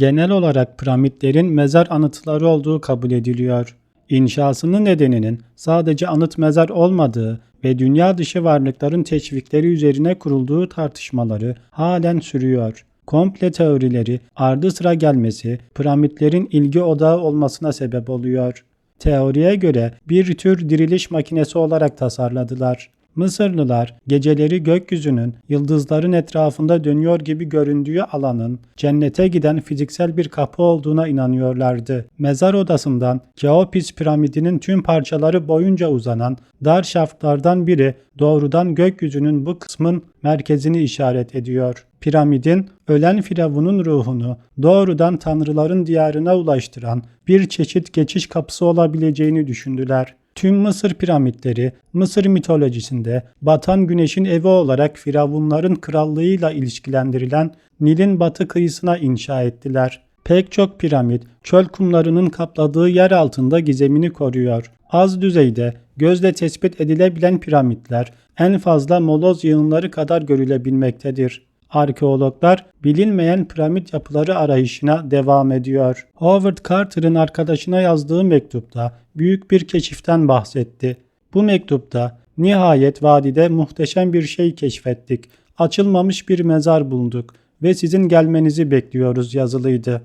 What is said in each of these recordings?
Genel olarak piramitlerin mezar anıtları olduğu kabul ediliyor. İnşasının nedeninin sadece anıt mezar olmadığı ve dünya dışı varlıkların teşvikleri üzerine kurulduğu tartışmaları halen sürüyor. Komple teorileri ardı sıra gelmesi piramitlerin ilgi odağı olmasına sebep oluyor. Teoriye göre bir tür diriliş makinesi olarak tasarladılar. Mısırlılar geceleri gökyüzünün yıldızların etrafında dönüyor gibi göründüğü alanın cennete giden fiziksel bir kapı olduğuna inanıyorlardı. Mezar odasından Keopis piramidinin tüm parçaları boyunca uzanan dar şaftlardan biri doğrudan gökyüzünün bu kısmın merkezini işaret ediyor. Piramidin ölen firavunun ruhunu doğrudan tanrıların diyarına ulaştıran bir çeşit geçiş kapısı olabileceğini düşündüler. Tüm Mısır piramitleri, Mısır mitolojisinde batan güneşin evi olarak firavunların krallığıyla ilişkilendirilen Nil'in batı kıyısına inşa ettiler. Pek çok piramit, çöl kumlarının kapladığı yer altında gizemini koruyor. Az düzeyde, gözle tespit edilebilen piramitler en fazla moloz yığınları kadar görülebilmektedir. Arkeologlar bilinmeyen piramit yapıları arayışına devam ediyor. Howard Carter'ın arkadaşına yazdığı mektupta büyük bir keşiften bahsetti. Bu mektupta "Nihayet vadide muhteşem bir şey keşfettik. Açılmamış bir mezar bulduk ve sizin gelmenizi bekliyoruz" yazılıydı.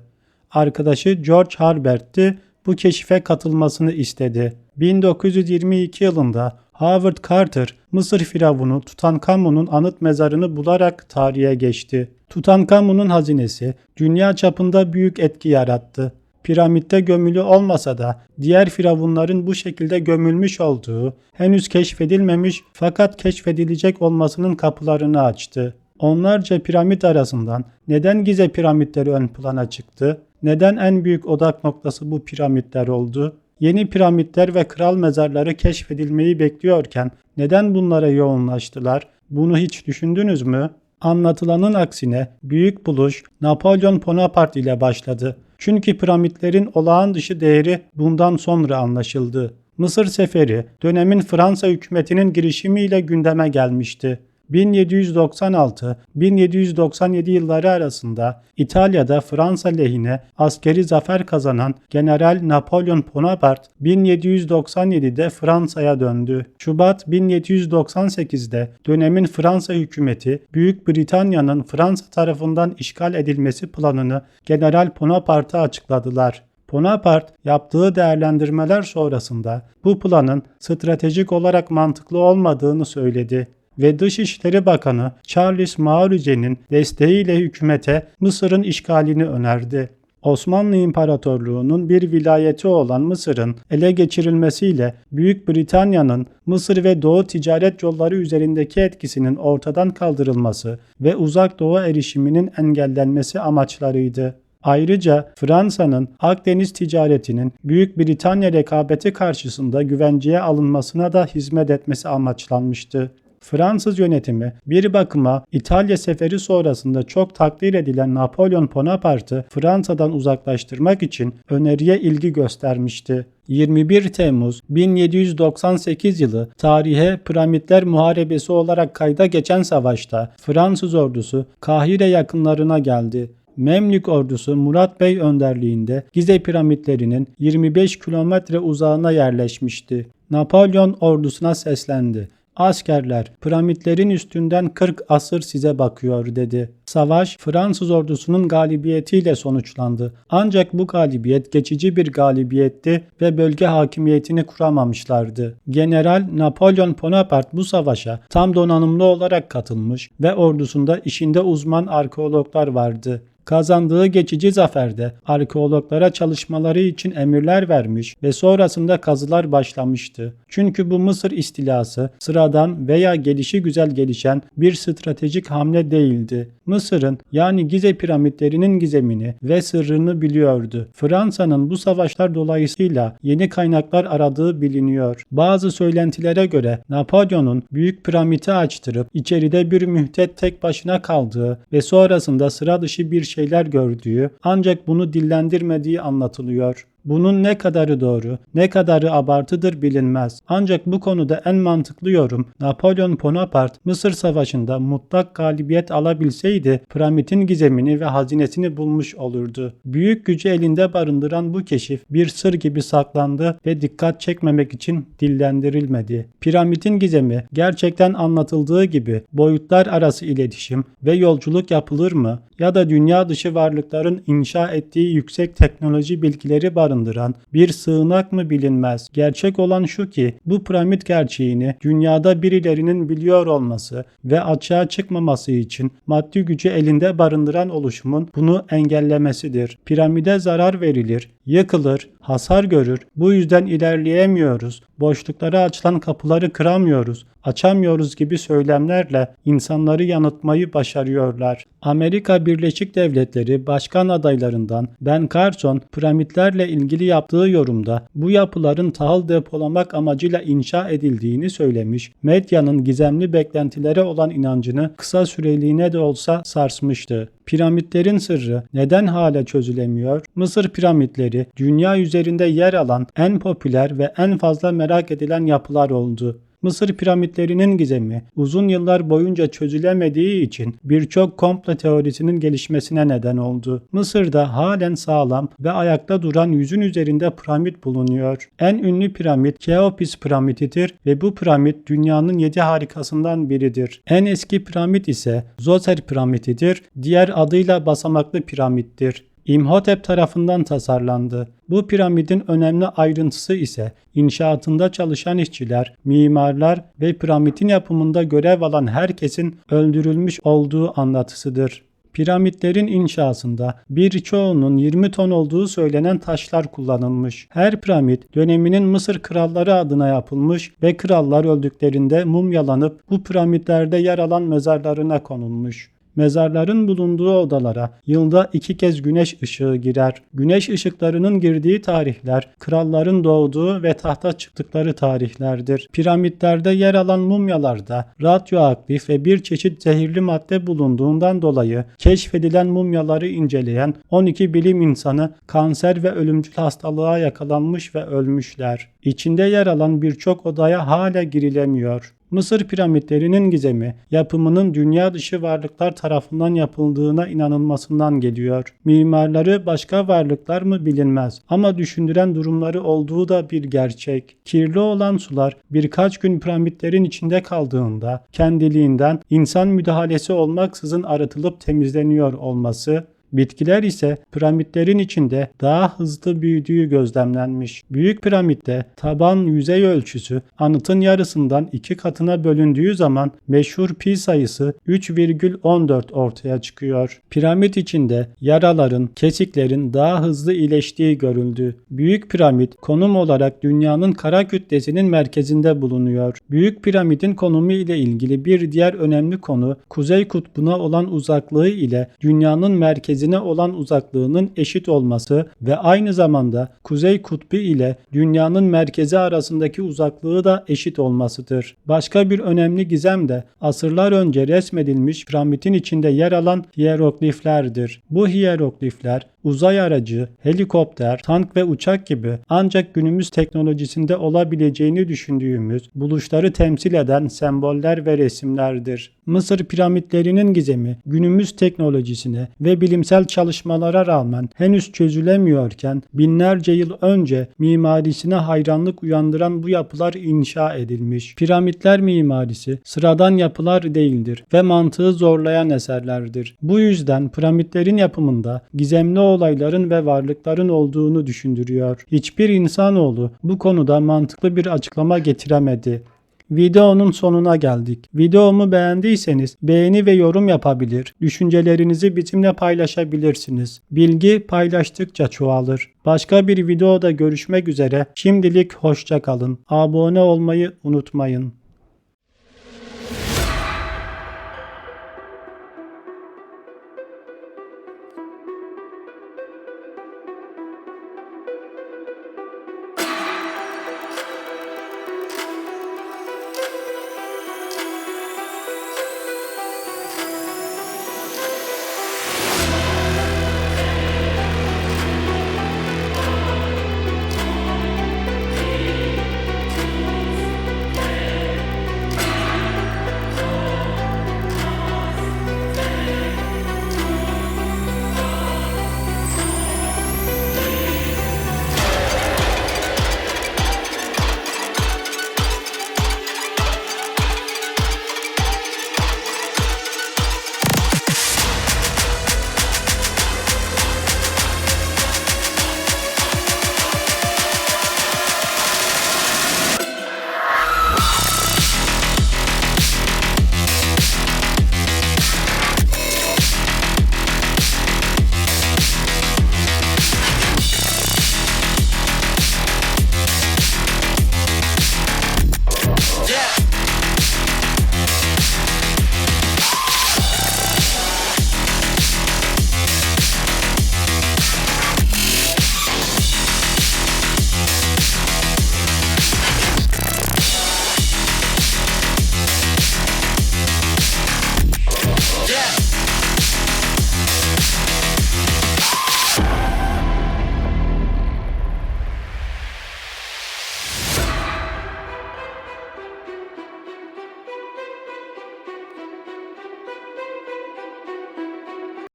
Arkadaşı George Herbert'ti, bu keşife katılmasını istedi. 1922 yılında Howard Carter, Mısır firavunu Tutankamon'un anıt mezarını bularak tarihe geçti. Tutankamon'un hazinesi dünya çapında büyük etki yarattı. Piramitte gömülü olmasa da diğer firavunların bu şekilde gömülmüş olduğu henüz keşfedilmemiş fakat keşfedilecek olmasının kapılarını açtı. Onlarca piramit arasından neden Gize piramitleri ön plana çıktı? Neden en büyük odak noktası bu piramitler oldu? Yeni piramitler ve kral mezarları keşfedilmeyi bekliyorken neden bunlara yoğunlaştılar? Bunu hiç düşündünüz mü? Anlatılanın aksine büyük buluş Napolyon Bonaparte ile başladı. Çünkü piramitlerin olağan dışı değeri bundan sonra anlaşıldı. Mısır seferi dönemin Fransa hükümetinin girişimiyle gündeme gelmişti. 1796-1797 yılları arasında İtalya'da Fransa lehine askeri zafer kazanan General Napolyon Bonaparte 1797'de Fransa'ya döndü. Şubat 1798'de dönemin Fransa hükümeti Büyük Britanya'nın Fransa tarafından işgal edilmesi planını General Bonaparte'a açıkladılar. Bonaparte yaptığı değerlendirmeler sonrasında bu planın stratejik olarak mantıklı olmadığını söyledi ve Dışişleri Bakanı Charles Maurus'un desteğiyle hükümete Mısır'ın işgalini önerdi. Osmanlı İmparatorluğu'nun bir vilayeti olan Mısır'ın ele geçirilmesiyle Büyük Britanya'nın Mısır ve Doğu ticaret yolları üzerindeki etkisinin ortadan kaldırılması ve Uzak Doğu erişiminin engellenmesi amaçlarıydı. Ayrıca Fransa'nın Akdeniz ticaretinin Büyük Britanya rekabeti karşısında güvenceye alınmasına da hizmet etmesi amaçlanmıştı. Fransız yönetimi bir bakıma İtalya seferi sonrasında çok takdir edilen Napolyon Bonaparte'ı Fransa'dan uzaklaştırmak için öneriye ilgi göstermişti. 21 Temmuz 1798 yılı tarihe Piramitler Muharebesi olarak kayda geçen savaşta Fransız ordusu Kahire yakınlarına geldi. Memlük ordusu Murat Bey önderliğinde Gize piramitlerinin 25 kilometre uzağına yerleşmişti. Napolyon ordusuna seslendi. "Askerler, piramitlerin üstünden 40 asır size bakıyor" dedi. Savaş Fransız ordusunun galibiyetiyle sonuçlandı. Ancak bu galibiyet geçici bir galibiyetti ve bölge hakimiyetini kuramamışlardı. General Napolyon Bonaparte bu savaşa tam donanımlı olarak katılmış ve ordusunda işinde uzman arkeologlar vardı. Kazandığı geçici zaferde arkeologlara çalışmaları için emirler vermiş ve sonrasında kazılar başlamıştı. Çünkü bu Mısır istilası sıradan veya gelişigüzel gelişen bir stratejik hamle değildi. Mısır'ın yani Gize piramitlerinin gizemini ve sırrını biliyordu. Fransa'nın bu savaşlar dolayısıyla yeni kaynaklar aradığı biliniyor. Bazı söylentilere göre Napolyon'un Büyük Piramidi açtırıp içeride bir müddet tek başına kaldığı ve sonrasında sıra dışı bir şeyler gördüğü ancak bunu dillendirmediği anlatılıyor. Bunun ne kadarı doğru, ne kadarı abartıdır bilinmez. Ancak bu konuda en mantıklı yorum Napolyon Bonaparte Mısır Savaşı'nda mutlak galibiyet alabilseydi piramidin gizemini ve hazinesini bulmuş olurdu. Büyük gücü elinde barındıran bu keşif bir sır gibi saklandı ve dikkat çekmemek için dillendirilmedi. Piramidin gizemi gerçekten anlatıldığı gibi boyutlar arası iletişim ve yolculuk yapılır mı? Ya da dünya dışı varlıkların inşa ettiği yüksek teknoloji bilgileri barındıran bir sığınak mı bilinmez. Gerçek olan şu ki bu piramit gerçeğini dünyada birilerinin biliyor olması ve açığa çıkmaması için maddi gücü elinde barındıran oluşumun bunu engellemesidir. Piramide zarar verilir, yıkılır, hasar görür. Bu yüzden ilerleyemiyoruz. Boşluklara açılan kapıları kıramıyoruz, açamıyoruz gibi söylemlerle insanları yanıltmayı başarıyorlar. Amerika Birleşik Devletleri Başkan adaylarından Ben Carson piramitlerle ilgili yaptığı yorumda bu yapıların tahıl depolamak amacıyla inşa edildiğini söylemiş, medyanın gizemli beklentilere olan inancını kısa süreliğine de olsa sarsmıştı. Piramitlerin sırrı neden hala çözülemiyor? Mısır piramitleri dünya üzerinde yer alan en popüler ve en fazla merak edilen yapılar oldu. Mısır piramitlerinin gizemi uzun yıllar boyunca çözülemediği için birçok komplo teorisinin gelişmesine neden oldu. Mısır'da halen sağlam ve ayakta duran yüzün üzerinde piramit bulunuyor. En ünlü piramit Keopis piramididir ve bu piramit dünyanın 7 harikasından biridir. En eski piramit ise Zoser piramididir, diğer adıyla basamaklı piramittir. İmhotep tarafından tasarlandı. Bu piramidin önemli ayrıntısı ise inşaatında çalışan işçiler, mimarlar ve piramidin yapımında görev alan herkesin öldürülmüş olduğu anlatısıdır. Piramitlerin inşasında birçoğunun 20 ton olduğu söylenen taşlar kullanılmış. Her piramit döneminin Mısır kralları adına yapılmış ve krallar öldüklerinde mumyalanıp bu piramitlerde yer alan mezarlarına konulmuş. Mezarların bulunduğu odalara yılda 2 kez güneş ışığı girer. Güneş ışıklarının girdiği tarihler kralların doğduğu ve tahta çıktıkları tarihlerdir. Piramitlerde yer alan mumyalarda radyoaktif ve bir çeşit zehirli madde bulunduğundan dolayı keşfedilen mumyaları inceleyen 12 bilim insanı kanser ve ölümcül hastalığa yakalanmış ve ölmüşler. İçinde yer alan birçok odaya hala girilemiyor. Mısır piramitlerinin gizemi, yapımının dünya dışı varlıklar tarafından yapıldığına inanılmasından geliyor. Mimarları başka varlıklar mı bilinmez ama düşündüren durumları olduğu da bir gerçek. Kirli olan sular birkaç gün piramitlerin içinde kaldığında kendiliğinden insan müdahalesi olmaksızın arıtılıp temizleniyor olması, bitkiler ise piramitlerin içinde daha hızlı büyüdüğü gözlemlenmiş. Büyük piramitte taban yüzey ölçüsü anıtın yarısından 2 katına bölündüğü zaman meşhur pi sayısı 3,14 ortaya çıkıyor. Piramit içinde yaraların, kesiklerin daha hızlı iyileştiği görüldü. Büyük piramit konum olarak dünyanın kara kütlesinin merkezinde bulunuyor. Büyük piramidin konumu ile ilgili bir diğer önemli konu Kuzey Kutbu'na olan uzaklığı ile dünyanın merkezine olan uzaklığının eşit olması ve aynı zamanda Kuzey Kutbu ile dünyanın merkezi arasındaki uzaklığı da eşit olmasıdır. Başka bir önemli gizem de asırlar önce resmedilmiş piramidin içinde yer alan hiyerogliflerdir. Bu hiyeroglifler uzay aracı, helikopter, tank ve uçak gibi ancak günümüz teknolojisinde olabileceğini düşündüğümüz buluşları temsil eden semboller ve resimlerdir. Mısır piramitlerinin gizemi günümüz teknolojisine ve bilimsel çalışmalara rağmen henüz çözülemiyorken binlerce yıl önce mimarisine hayranlık uyandıran bu yapılar inşa edilmiş. Piramitler mimarisi sıradan yapılar değildir ve mantığı zorlayan eserlerdir. Bu yüzden piramitlerin yapımında gizemli olayların ve varlıkların olduğunu düşündürüyor. Hiçbir insanoğlu bu konuda mantıklı bir açıklama getiremedi. Videonun sonuna geldik. Videomu beğendiyseniz beğeni ve yorum yapabilir, düşüncelerinizi bizimle paylaşabilirsiniz. Bilgi paylaştıkça çoğalır. Başka bir videoda görüşmek üzere. Şimdilik hoşça kalın. Abone olmayı unutmayın.